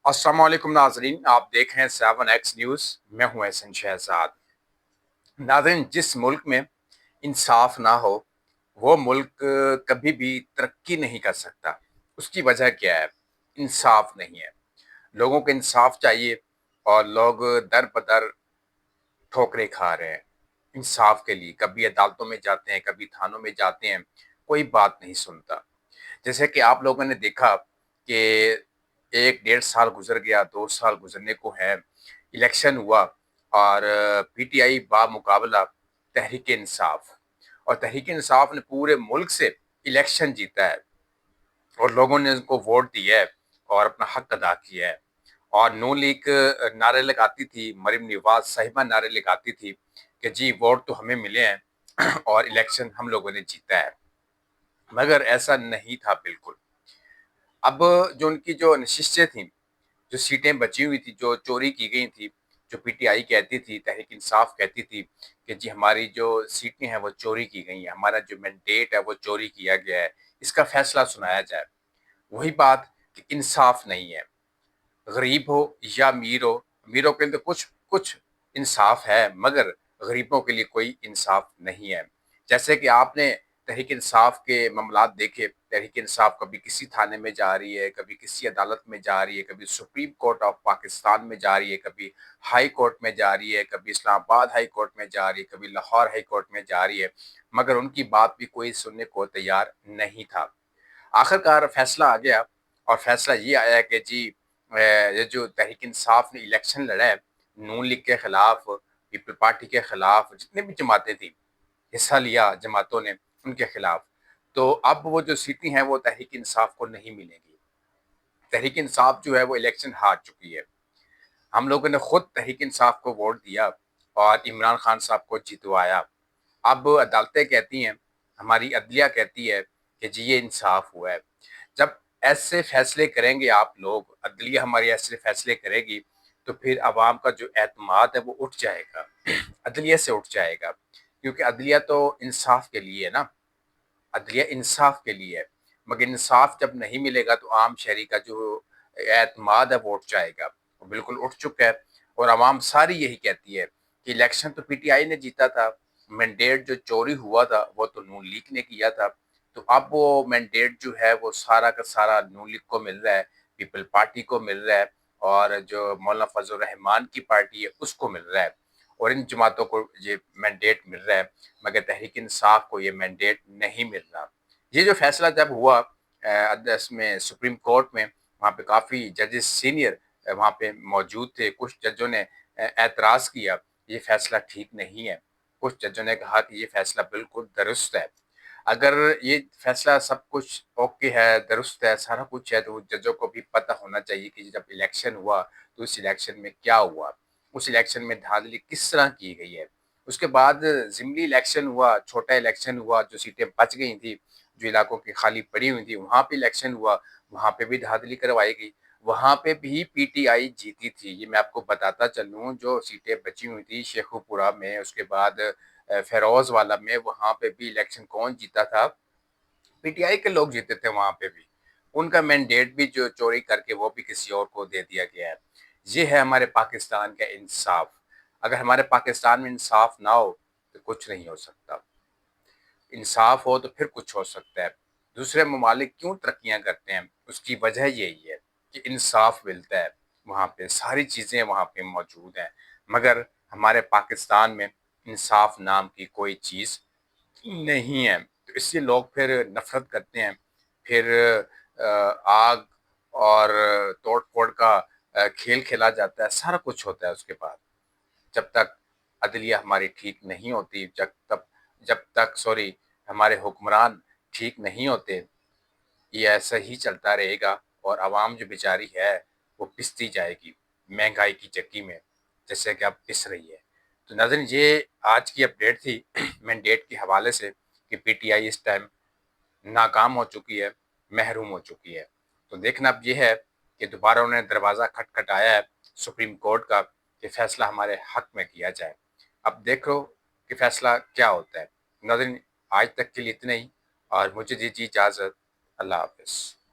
अस्सलाम वालेकुम नाजरीन, आप देख रहे हैं 7X न्यूज़। मैं हूं एहसन शहजाद। नाजरीन, जिस मुल्क में इंसाफ ना हो वो मुल्क कभी भी तरक्की नहीं कर सकता। उसकी वजह क्या है? इंसाफ नहीं है। लोगों को इंसाफ चाहिए और लोग दर बदर ठोकरें खा रहे हैं इंसाफ के लिए। कभी अदालतों में जाते हैं, कभी थानों में जाते हैं, कोई बात नहीं सुनता। जैसे कि आप लोगों ने देखा कि 1 डेढ़ साल गुजर गया, 2 साल गुजरने को है, इलेक्शन हुआ और पीटीआई बामुकाबला तहरीक इंसाफ, और तहरीक इंसाफ ने पूरे मुल्क से इलेक्शन जीता है और लोगों ने उनको वोट दिया है और अपना हक अदा किया है। और नून लीग नारे लगाती थी, मरीम नवाज साहिबा नारे लगाती थी कि जी वोट तो हमें मिले हैं और इलेक्शन हम लोगों ने जीता है, मगर ऐसा नहीं था बिल्कुल। अब जो उनकी जो नशिस्तें थी, जो सीटें बची हुई थी, जो चोरी की गई थी, जो पीटीआई कहती थी, तहरीक इंसाफ कहती थी कि जी हमारी जो सीटें हैं वो चोरी की गई हैं, हमारा जो मैंडेट है वो चोरी किया गया है, इसका फैसला सुनाया जाए। वही बात कि इंसाफ नहीं है। गरीब हो या अमीर हो, अमीरों के लिए तो कुछ कुछ इंसाफ है, मगर गरीबों के लिए कोई इंसाफ नहीं है। जैसे कि आपने तहरीक इंसाफ के मामलात देखे। तहरीक इंसाफ कभी किसी थाने में जा रही है, कभी किसी अदालत में जा रही है, कभी सुप्रीम कोर्ट ऑफ पाकिस्तान में जा रही है, कभी हाई कोर्ट में जा रही है, कभी इस्लामाबाद हाई कोर्ट में जा रही है, कभी लाहौर हाई कोर्ट में जा रही है, मगर उनकी बात भी कोई सुनने को तैयार नहीं था। आखिरकार फैसला आ गया और फैसला ये आया कि जी ये जो तहरीक इंसाफ ने इलेक्शन लड़ा है, नून लीग के खिलाफ, पीपल पार्टी के खिलाफ, जितने भी जमातें थी, हिस्सा लिया जमातों ने उनके खिलाफ, तो अब वो जो सीटें हैं वो तहरीक इंसाफ को नहीं मिलेंगी। तहरीक इंसाफ जो है वो इलेक्शन हार चुकी है। हम लोगों ने खुद तहरीक इंसाफ को वोट दिया और इमरान खान साहब को जितवाया। अब अदालतें कहती हैं, हमारी अदलिया कहती है कि जी ये इंसाफ हुआ है। जब ऐसे फैसले करेंगे आप लोग, अदलिया हमारी ऐसे फैसले करेगी, तो फिर अवाम का जो एतमाद है वो उठ जाएगा, अदलिया से उठ जाएगा, क्योंकि अदलिया तो इंसाफ के लिए है ना, अदलिया इंसाफ के लिए है। मगर इंसाफ जब नहीं मिलेगा तो आम शहरी का जो एतमाद है वो उठ जाएगा, वो बिल्कुल उठ चुका है। और आवाम सारी यही कहती है कि इलेक्शन तो पीटीआई ने जीता था, मैंडेट जो चोरी हुआ था वो तो नून लीग ने किया था, तो अब वो मैंडेट जो है वो सारा का सारा नून लीग को मिल रहा है, पीपल पार्टी को मिल रहा है, और जो मौलाना फजल रहमान की पार्टी है उसको मिल रहा है, और इन जमातों को ये मैंडेट मिल रहा है, मगर तहरीक इंसाफ को ये मैंडेट नहीं मिल रहा। ये जो फैसला जब हुआ इसमें सुप्रीम कोर्ट में, वहाँ पे काफ़ी जजेस सीनियर वहाँ पे मौजूद थे। कुछ जजों ने एतराज़ किया, ये फैसला ठीक नहीं है। कुछ जजों ने कहा कि ये फैसला बिल्कुल दुरुस्त है। अगर ये फैसला सब कुछ ओके है, दुरुस्त है, सारा कुछ है, तो जजों को भी पता होना चाहिए कि जब इलेक्शन हुआ तो उस इलेक्शन में क्या हुआ, उस इलेक्शन में धांधली किस तरह की गई है। उसके बाद ज़िमनी इलेक्शन हुआ, छोटा इलेक्शन हुआ, जो सीटें बच गई थी, जो इलाकों की खाली पड़ी हुई थी, वहाँ पे इलेक्शन हुआ, वहाँ पे भी धांधली करवाई गई, वहाँ पे भी पीटीआई जीती थी। ये मैं आपको बताता चलूँ, जो सीटें बची हुई थी शेखुपुरा में, उसके बाद फेरोज वाला में, वहाँ पे भी इलेक्शन कौन जीता था? पीटीआई के लोग जीते थे वहाँ पे भी। उनका मैंडेट भी जो चोरी करके वो भी किसी और को दे दिया गया है। ये है हमारे पाकिस्तान का इंसाफ। अगर हमारे पाकिस्तान में इंसाफ ना हो तो कुछ नहीं हो सकता। इंसाफ हो तो फिर कुछ हो सकता है। दूसरे ममालिक क्यों तरक्कियाँ करते हैं, उसकी वजह यही है कि इंसाफ मिलता है। वहाँ पे सारी चीज़ें वहाँ पे मौजूद हैं, मगर हमारे पाकिस्तान में इंसाफ नाम की कोई चीज़ नहीं है। तो इसलिए लोग फिर नफ़रत करते हैं, फिर आग और तोड़-फोड़ का खेल खेला जाता है, सारा कुछ होता है उसके बाद। जब तक अदलिया हमारी ठीक नहीं होती, जब तक सॉरी हमारे हुक्मरान ठीक नहीं होते, ये ऐसा ही चलता रहेगा और आवाम जो बेचारी है वो पिसती जाएगी महंगाई की चक्की में, जैसे कि अब पिस रही है। तो नाज़रीन, ये आज की अपडेट थी मैंडेट के हवाले से कि पीटीआई इस टाइम नाकाम हो चुकी है, महरूम हो चुकी है। तो देखना अब ये है कि दोबारा उन्होंने दरवाज़ा खटखटाया है सुप्रीम कोर्ट का कि फैसला हमारे हक में किया जाए। अब देखो कि फैसला क्या होता है। नाज़रीन, आज तक के लिए इतना ही, और मुझे दीजिए इजाज़त। अल्लाह हाफ़िज़।